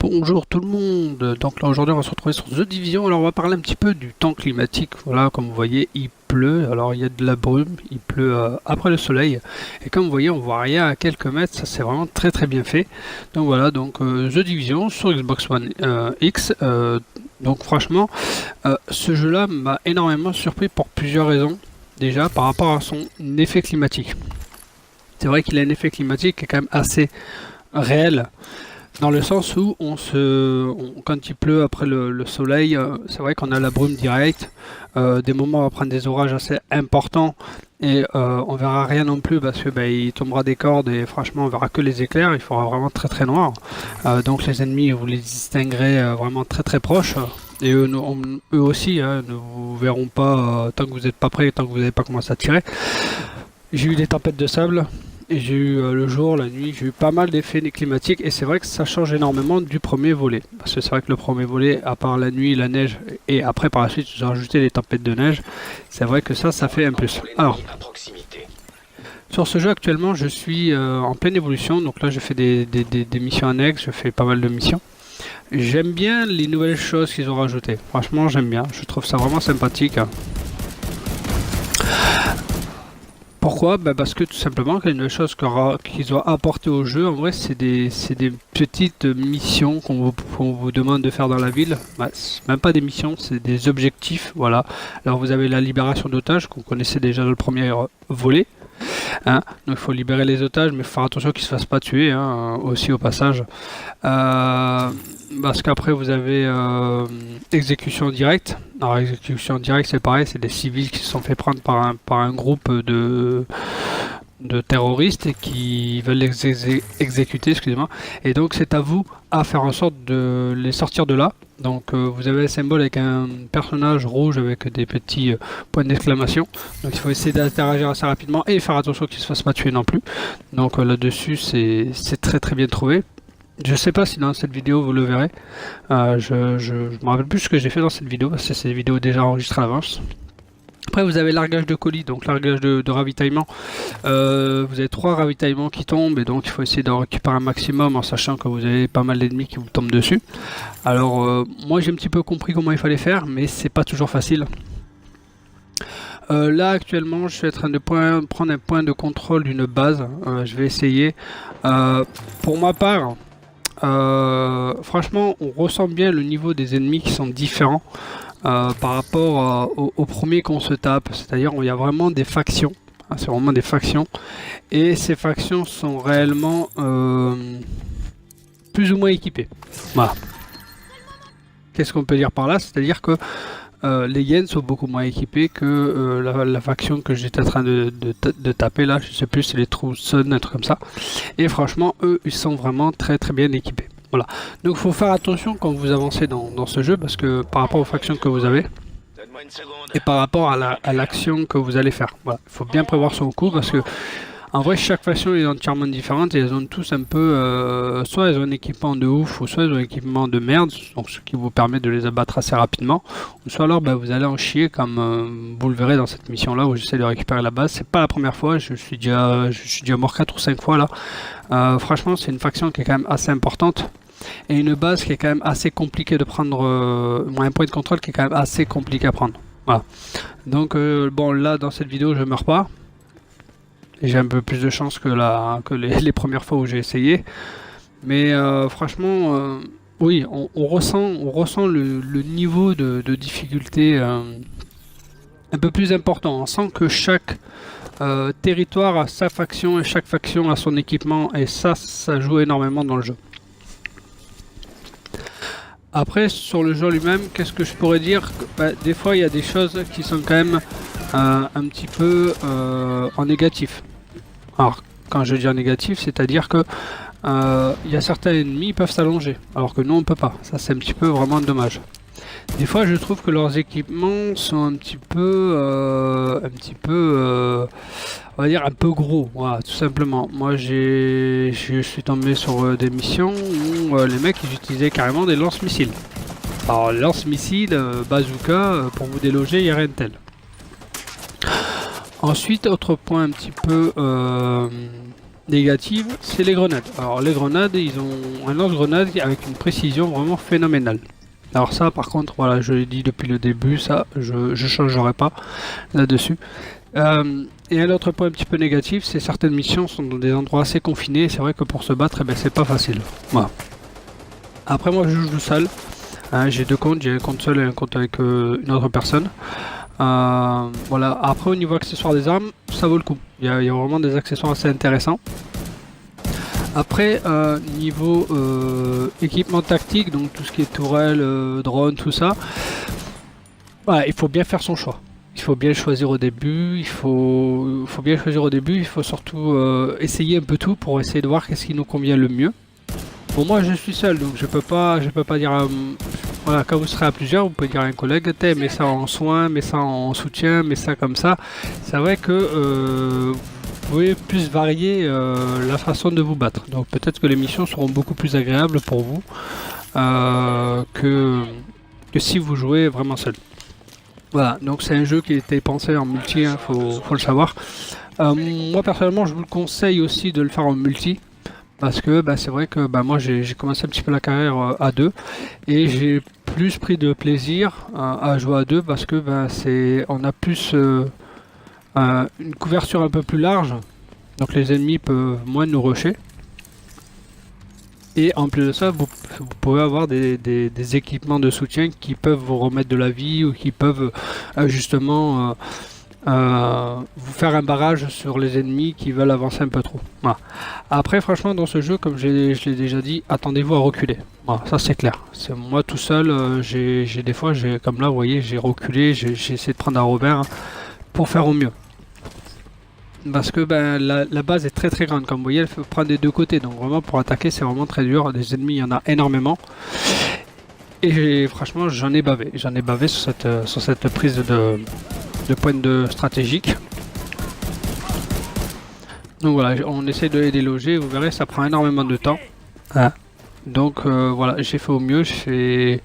Bonjour tout le monde. Donc là aujourd'hui on va se retrouver sur The Division. Alors on va parler un petit peu du temps climatique. Voilà, comme vous voyez il pleut, alors il y a de la brume, il pleut après le soleil, et comme vous voyez on voit rien à quelques mètres. Ça c'est vraiment très bien fait. Donc voilà, donc The Division sur Xbox One X. Donc franchement ce jeu là m'a énormément surpris pour plusieurs raisons. Déjà par rapport à son effet climatique, c'est vrai qu'il a un effet climatique qui est quand même assez réel, dans le sens où quand il pleut après le soleil, c'est vrai qu'on a la brume directe. Des moments on va prendre des orages assez importants et on verra rien non plus parce que il tombera des cordes et franchement on verra que les éclairs. Il fera vraiment très noir. Donc les ennemis vous les distinguerez vraiment très proches. Et eux aussi ne vous verront pas tant que vous n'êtes pas prêt, tant que vous n'avez pas commencé à tirer. J'ai eu des tempêtes de sable. Et j'ai eu le jour, la nuit, j'ai eu pas mal d'effets climatiques et c'est vrai que ça change énormément du premier volet. Parce que c'est vrai que le premier volet, à part la nuit, la neige et après par la suite j'ai rajouté les tempêtes de neige, c'est vrai que ça fait un plus. Alors, sur ce jeu actuellement je suis en pleine évolution, donc là je fais des missions annexes, je fais pas mal de missions. J'aime bien les nouvelles choses qu'ils ont rajoutées, franchement j'aime bien, je trouve ça vraiment sympathique. Pourquoi? Parce que tout simplement, une nouvelle chose qu'ils ont apporté au jeu, en vrai, c'est des petites missions qu'on vous demande de faire dans la ville. Même pas des missions, c'est des objectifs. Voilà. Alors vous avez la libération d'otages qu'on connaissait déjà dans le premier volet. Donc il faut libérer les otages, mais il faut faire attention qu'ils ne se fassent pas tuer aussi au passage. Parce qu'après vous avez exécution directe. Alors exécution directe c'est pareil, c'est des civils qui se sont fait prendre par un groupe de terroristes et qui veulent les exécuter, excusez-moi. Et donc c'est à vous à faire en sorte de les sortir de là. Donc vous avez un symbole avec un personnage rouge avec des petits points d'exclamation. Donc il faut essayer d'interagir assez rapidement et faire attention qu'ils ne se fassent pas tuer non plus. Donc là-dessus c'est très bien trouvé. Je sais pas si dans cette vidéo vous le verrez. Je me rappelle plus ce que j'ai fait dans cette vidéo parce que c'est des vidéos déjà enregistrées à l'avance. Après vous avez largage de colis, donc largage de ravitaillement. Vous avez 3 ravitaillements qui tombent et donc il faut essayer d'en récupérer un maximum en sachant que vous avez pas mal d'ennemis qui vous tombent dessus. Alors moi j'ai un petit peu compris comment il fallait faire, mais c'est pas toujours facile. Là actuellement je suis en train de prendre un point de contrôle d'une base. Je vais essayer. Pour ma part, franchement on ressent bien le niveau des ennemis qui sont différents par rapport au premier qu'on se tape, c'est-à-dire il y a vraiment des factions, c'est vraiment des factions et ces factions sont réellement plus ou moins équipées. Voilà. Qu'est-ce qu'on peut dire par là? C'est-à-dire que les Yens sont beaucoup moins équipés que la faction que j'étais en train de taper là, je sais plus, c'est les True Sun, un truc comme ça. Et franchement, eux, ils sont vraiment très bien équipés. Voilà. Donc, il faut faire attention quand vous avancez dans ce jeu, parce que par rapport aux factions que vous avez, et par rapport à l'action que vous allez faire. Voilà. Il faut bien prévoir son coup, parce que en vrai, chaque faction est entièrement différente et elles ont tous un peu, soit elles ont un équipement de ouf, ou soit elles ont un équipement de merde, donc ce qui vous permet de les abattre assez rapidement, ou soit alors vous allez en chier comme vous le verrez dans cette mission là où j'essaie de récupérer la base. C'est pas la première fois, je suis déjà mort 4 ou 5 fois là. Franchement, c'est une faction qui est quand même assez importante et une base qui est quand même assez compliquée de prendre, un point de contrôle qui est quand même assez compliqué à prendre. Voilà. Donc bon, là dans cette vidéo je meurs pas. J'ai un peu plus de chance que les premières fois où j'ai essayé. Mais franchement, oui, on ressent le niveau de difficulté un peu plus important. On sent que chaque territoire a sa faction et chaque faction a son équipement. Et ça joue énormément dans le jeu. Après, sur le jeu lui-même, qu'est-ce que je pourrais dire? Des fois, il y a des choses qui sont quand même un petit peu en négatif. Alors, quand je dis en négatif, c'est-à-dire que il y a certains ennemis qui peuvent s'allonger, alors que nous on peut pas. Ça c'est un petit peu vraiment dommage. Des fois je trouve que leurs équipements sont un petit peu, on va dire un peu gros, voilà, tout simplement. Moi je suis tombé sur des missions où les mecs ils utilisaient carrément des lance-missiles. Alors lance-missiles, bazooka, pour vous déloger, il n'y a rien de tel. Ensuite, autre point un petit peu négative, c'est les grenades. Alors les grenades, ils ont un lance-grenade avec une précision vraiment phénoménale. Alors ça par contre, voilà, je l'ai dit depuis le début, ça je changerai pas là-dessus. Et un autre point un petit peu négatif, c'est certaines missions sont dans des endroits assez confinés, c'est vrai que pour se battre, eh ben, c'est pas facile. Voilà. Après moi je joue seul, hein, j'ai deux comptes, j'ai un compte seul et un compte avec une autre personne. Voilà. Après au niveau accessoires des armes, ça vaut le coup, il y a vraiment des accessoires assez intéressants. Après, niveau équipement tactique, donc tout ce qui est tourelle, drone, tout ça, ouais, il faut bien faire son choix. Il faut bien choisir au début, il faut bien choisir au début, il faut surtout essayer un peu tout pour essayer de voir qu'est-ce qui nous convient le mieux. Bon, moi je suis seul, donc je peux pas dire... voilà, quand vous serez à plusieurs, vous pouvez dire à un collègue, mets ça en soin, mets ça en soutien, mets ça comme ça. C'est vrai que vous pouvez plus varier la façon de vous battre. Donc peut-être que les missions seront beaucoup plus agréables pour vous que si vous jouez vraiment seul. Voilà, donc c'est un jeu qui a été pensé en multi, hein, faut le savoir. Moi personnellement, je vous le conseille aussi de le faire en multi. Parce que bah, c'est vrai que bah, moi j'ai commencé un petit peu la carrière à deux et j'ai plus pris de plaisir à jouer à deux parce que bah, on a plus une couverture un peu plus large, donc les ennemis peuvent moins nous rusher. Et en plus de ça, vous pouvez avoir des équipements de soutien qui peuvent vous remettre de la vie ou qui peuvent justement vous faire un barrage sur les ennemis qui veulent avancer un peu trop. Voilà. Après, franchement, dans ce jeu, comme je l'ai déjà dit, attendez-vous à reculer. Voilà, ça c'est clair. C'est moi tout seul, j'ai des fois, comme là, vous voyez, j'ai reculé, j'ai essayé de prendre un revers pour faire au mieux. Parce que ben, la base est très très grande, comme vous voyez, elle peut prendre des deux côtés, donc vraiment pour attaquer c'est vraiment très dur, des ennemis il y en a énormément. Et franchement j'en ai bavé sur cette prise de point de stratégique. Donc voilà, on essaie de les déloger, vous verrez ça prend énormément de temps. Ah. Donc voilà, j'ai fait au mieux, mais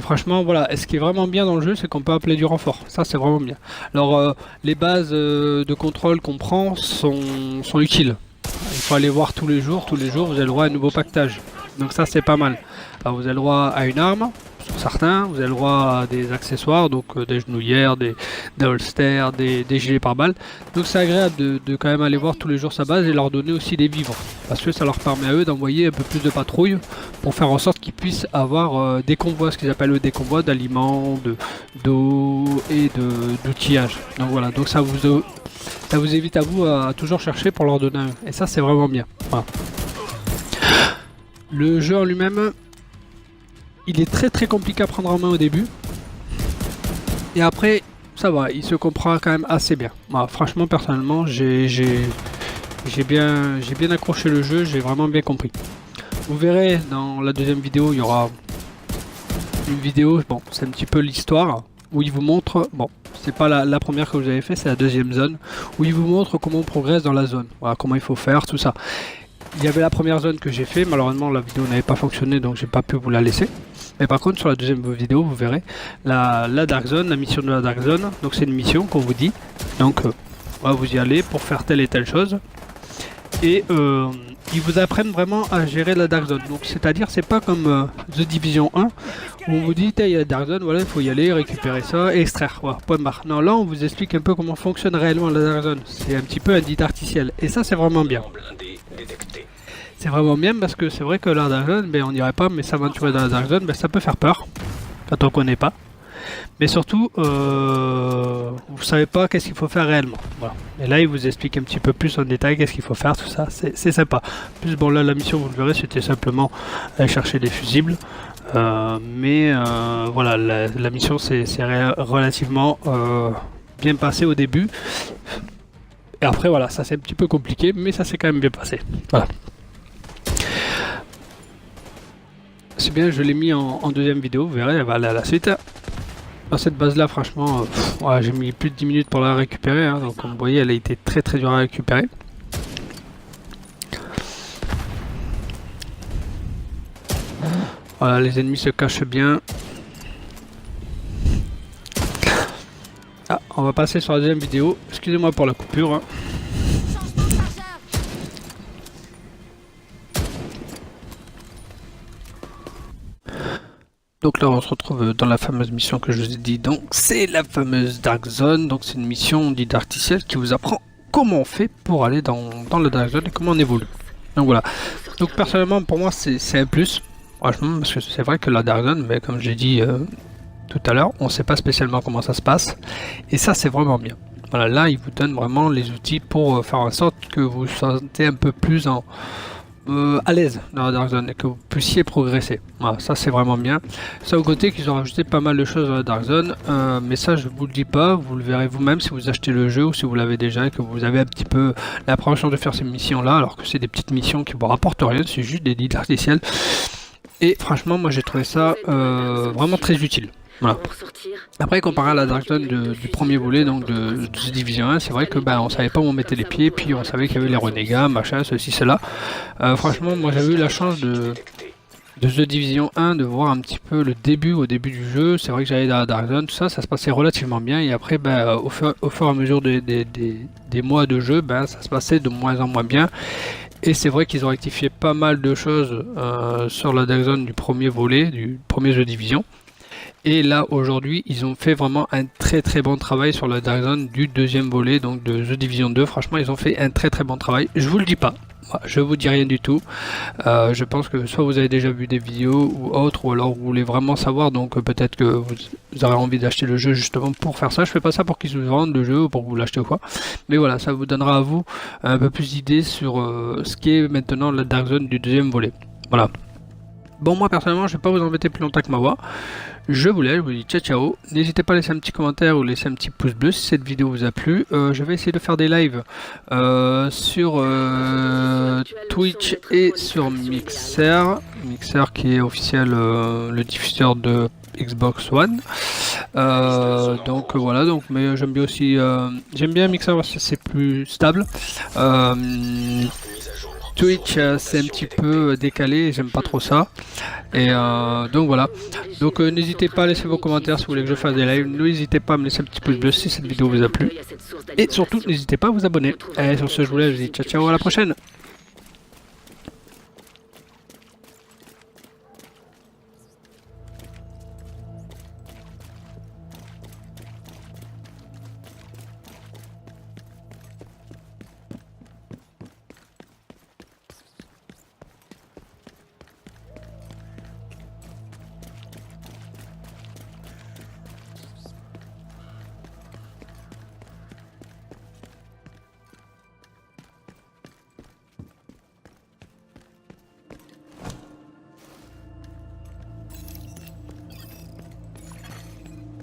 franchement voilà, et ce qui est vraiment bien dans le jeu c'est qu'on peut appeler du renfort, ça c'est vraiment bien. Alors les bases de contrôle qu'on prend sont utiles, il faut aller voir tous les jours vous avez le droit à un nouveau pactage, donc ça c'est pas mal. Alors, vous avez le droit à une arme, sur certains, vous avez le droit à des accessoires, donc des genouillères, des holsters, des gilets pare-balles. Donc c'est agréable de quand même aller voir tous les jours sa base et leur donner aussi des vivres. Parce que ça leur permet à eux d'envoyer un peu plus de patrouilles pour faire en sorte qu'ils puissent avoir des convois, ce qu'ils appellent des convois d'aliments, d'eau et d'outillage. Donc voilà, donc ça vous évite à vous à toujours chercher pour leur donner un. Et ça c'est vraiment bien. Voilà. Le jeu en lui-même, il est très très compliqué à prendre en main au début. Et après, ça va, il se comprend quand même assez bien. Voilà, franchement, personnellement, j'ai bien accroché le jeu, j'ai vraiment bien compris. Vous verrez dans la deuxième vidéo, il y aura une vidéo, bon, c'est un petit peu l'histoire, où il vous montre, bon, c'est pas la première que vous avez fait, c'est la deuxième zone, où il vous montre comment on progresse dans la zone, voilà, comment il faut faire, tout ça. Il y avait la première zone que j'ai fait, malheureusement la vidéo n'avait pas fonctionné, donc j'ai pas pu vous la laisser. Mais par contre sur la deuxième vidéo vous verrez la Dark Zone, la mission de la Dark Zone. Donc c'est une mission qu'on vous dit, donc vous y allez pour faire telle et telle chose. Et ils vous apprennent vraiment à gérer la Dark Zone. Donc c'est-à-dire c'est pas comme The Division 1 où on vous dit il y a la Dark Zone, voilà il faut y aller, récupérer ça et extraire, voilà, point barre. Non, là on vous explique un peu comment fonctionne réellement la Dark Zone. C'est un petit peu un dit artificiel et ça c'est vraiment bien. C'est vraiment bien parce que c'est vrai que la Dark Zone, ben, on dirait pas, mais s'aventurer dans la Dark Zone, ben, ça peut faire peur quand on connaît pas. Mais surtout, vous savez pas qu'est-ce qu'il faut faire réellement. Voilà. Et là, il vous explique un petit peu plus en détail qu'est-ce qu'il faut faire, tout ça, c'est sympa. En plus, bon là, la mission, vous le verrez, c'était simplement aller chercher des fusibles. Voilà, la mission, c'est relativement bien passé au début. Et après, voilà, ça c'est un petit peu compliqué, mais ça s'est quand même bien passé. Voilà. C'est bien, je l'ai mis en deuxième vidéo, vous verrez, elle va aller à la suite. Dans cette base là, franchement, ouais, j'ai mis plus de 10 minutes pour la récupérer, hein, donc comme vous voyez, elle a été très très dure à récupérer. Voilà, les ennemis se cachent bien. Ah, on va passer sur la deuxième vidéo, excusez-moi pour la coupure. Hein. Donc là on se retrouve dans la fameuse mission que je vous ai dit, donc c'est la fameuse Dark Zone, donc c'est une mission didacticielle qui vous apprend comment on fait pour aller dans la Dark Zone et comment on évolue. Donc voilà, donc personnellement pour moi c'est un plus, franchement, parce que c'est vrai que la Dark Zone, mais comme j'ai dit tout à l'heure, on ne sait pas spécialement comment ça se passe, et ça c'est vraiment bien. Voilà, là il vous donne vraiment les outils pour faire en sorte que vous vous sentez un peu plus à l'aise dans la Dark Zone et que vous puissiez progresser. Voilà, ça c'est vraiment bien. Ça au côté qu'ils ont rajouté pas mal de choses dans la Dark Zone, mais ça je vous le dis pas, vous le verrez vous-même si vous achetez le jeu ou si vous l'avez déjà et que vous avez un petit peu l'appréhension de faire ces missions là, alors que c'est des petites missions qui vous rapportent rien, c'est juste des guides artificiels. Et franchement moi j'ai trouvé ça vraiment très utile. Voilà. Après, comparé à la Dark Zone du premier volet, donc de The Division 1, c'est vrai que on savait pas où on mettait les pieds, puis on savait qu'il y avait les renégats, machin, ceci, cela. Franchement, moi j'avais eu la chance de The Division 1 de voir un petit peu le début, au début du jeu. C'est vrai que j'allais dans la Dark Zone, tout ça, ça se passait relativement bien, et après, au fur et à mesure des mois de jeu, ça se passait de moins en moins bien. Et c'est vrai qu'ils ont rectifié pas mal de choses sur la Dark Zone du premier volet, du premier The Division. Et là aujourd'hui ils ont fait vraiment un très très bon travail sur la Dark Zone du deuxième volet, donc de The Division 2. Franchement ils ont fait un très très bon travail, je vous le dis pas, je vous dis rien du tout. Je pense que soit vous avez déjà vu des vidéos ou autre, ou alors vous voulez vraiment savoir, donc peut-être que vous aurez envie d'acheter le jeu justement pour faire ça. Je fais pas ça pour qu'ils vous vendent le jeu ou pour que vous l'achetez ou quoi, mais voilà, ça vous donnera à vous un peu plus d'idées sur ce qui est maintenant la Dark Zone du deuxième volet. Voilà. Bon, moi personnellement je vais pas vous embêter plus longtemps que ma voix. Je vous laisse, je vous dis ciao ciao. N'hésitez pas à laisser un petit commentaire ou laisser un petit pouce bleu si cette vidéo vous a plu. Je vais essayer de faire des lives sur Twitch et sur Mixer. Mixer qui est officiel le diffuseur de Xbox One. Donc voilà, donc mais j'aime bien aussi j'aime bien Mixer parce que c'est plus stable. Twitch c'est un petit peu décalé, j'aime pas trop ça. Et donc voilà, donc n'hésitez pas à laisser vos commentaires si vous voulez que je fasse des lives, n'hésitez pas à me laisser un petit pouce bleu si cette vidéo vous a plu, et surtout n'hésitez pas à vous abonner. Allez, sur ce je vous laisse, je vous dis ciao ciao, à la prochaine.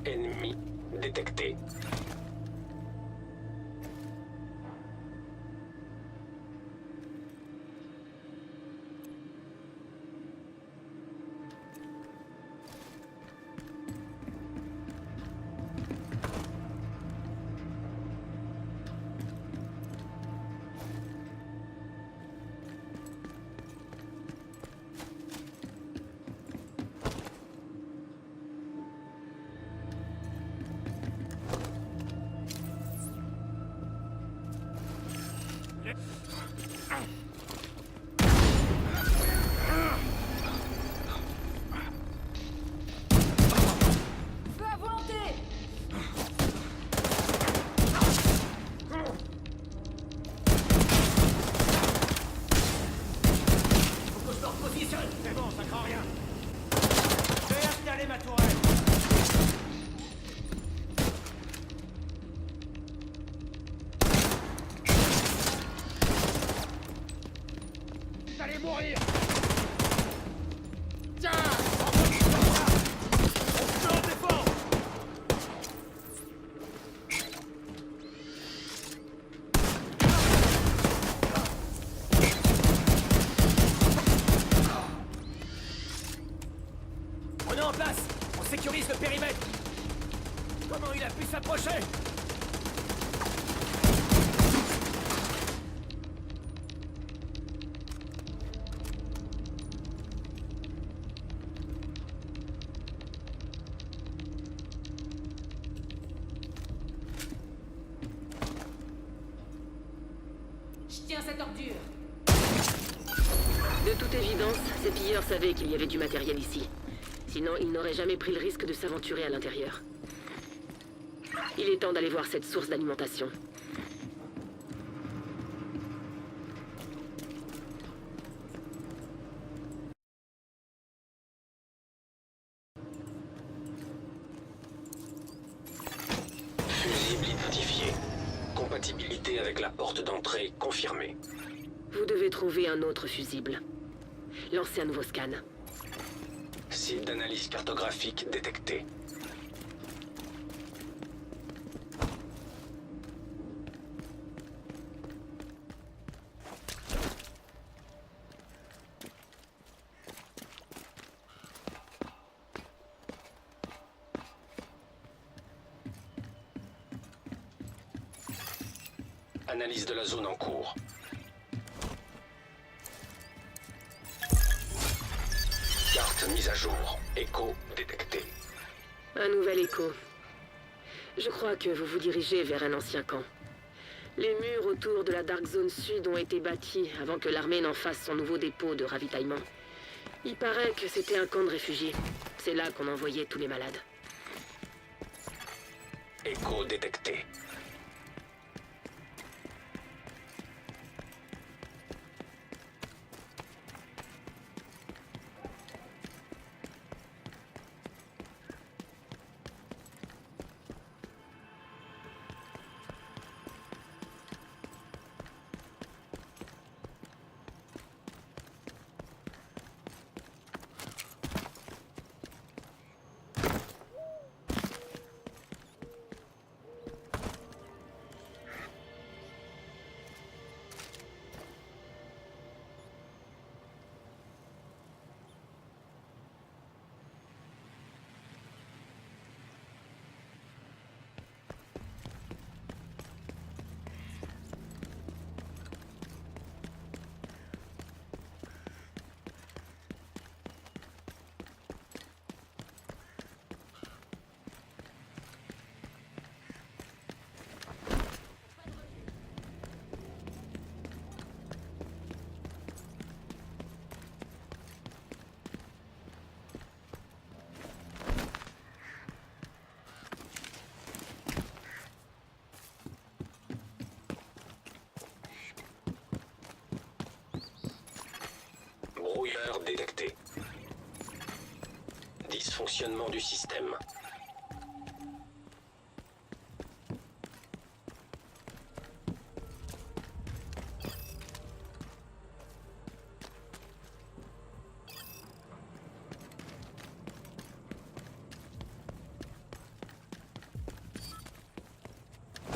Ennemi détecté. C'est bon, ça craint rien. Je vais installer ma tourelle. Vous allez mourir. Tiens, on se défend. On est en place. On sécurise le périmètre. Comment il a pu s'approcher? Je tiens cette ordure. De toute évidence, ces pilleurs savaient qu'il y avait du matériel ici. Sinon, il n'aurait jamais pris le risque de s'aventurer à l'intérieur. Il est temps d'aller voir cette source d'alimentation. Fusible identifié. Compatibilité avec la porte d'entrée confirmée. Vous devez trouver un autre fusible. Lancez un nouveau scan. Site d'analyse cartographique détecté. Analyse de la zone en cours. Carte mise à jour. Écho détecté. Un nouvel écho. Je crois que vous vous dirigez vers un ancien camp. Les murs autour de la Dark Zone Sud ont été bâtis avant que l'armée n'en fasse son nouveau dépôt de ravitaillement. Il paraît que c'était un camp de réfugiés. C'est là qu'on envoyait tous les malades. Écho détecté. Brouilleur détecté. Dysfonctionnement du système.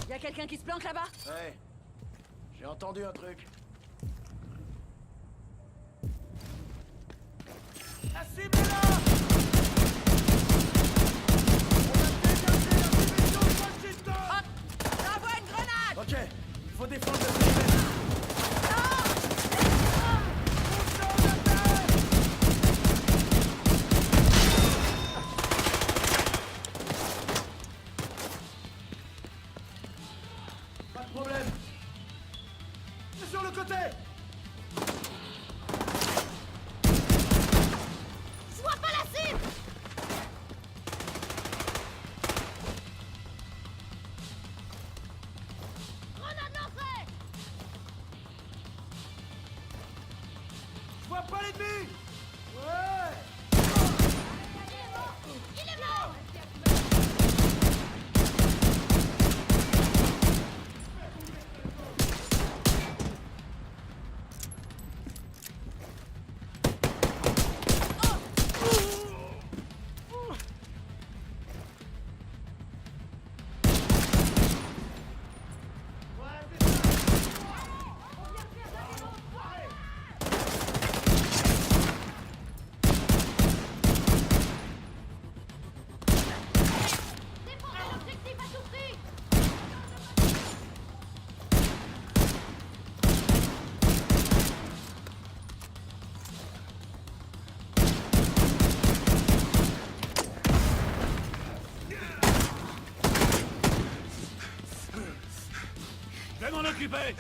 Y a quelqu'un qui se planque là-bas? Ouais. J'ai entendu un truc. La cible est là! On a dégagé la division de Washington! J'envoie une grenade! Ok, il faut défendre le périmètre. Poussez en attaque! Pas de problème. C'est sur le côté! Je vois pas la cible! Grenade lancée! Je vois pas l'ennemi! Ouais! Il est mort! Défendez l'objectif à tout prix! Je vais m'en occuper!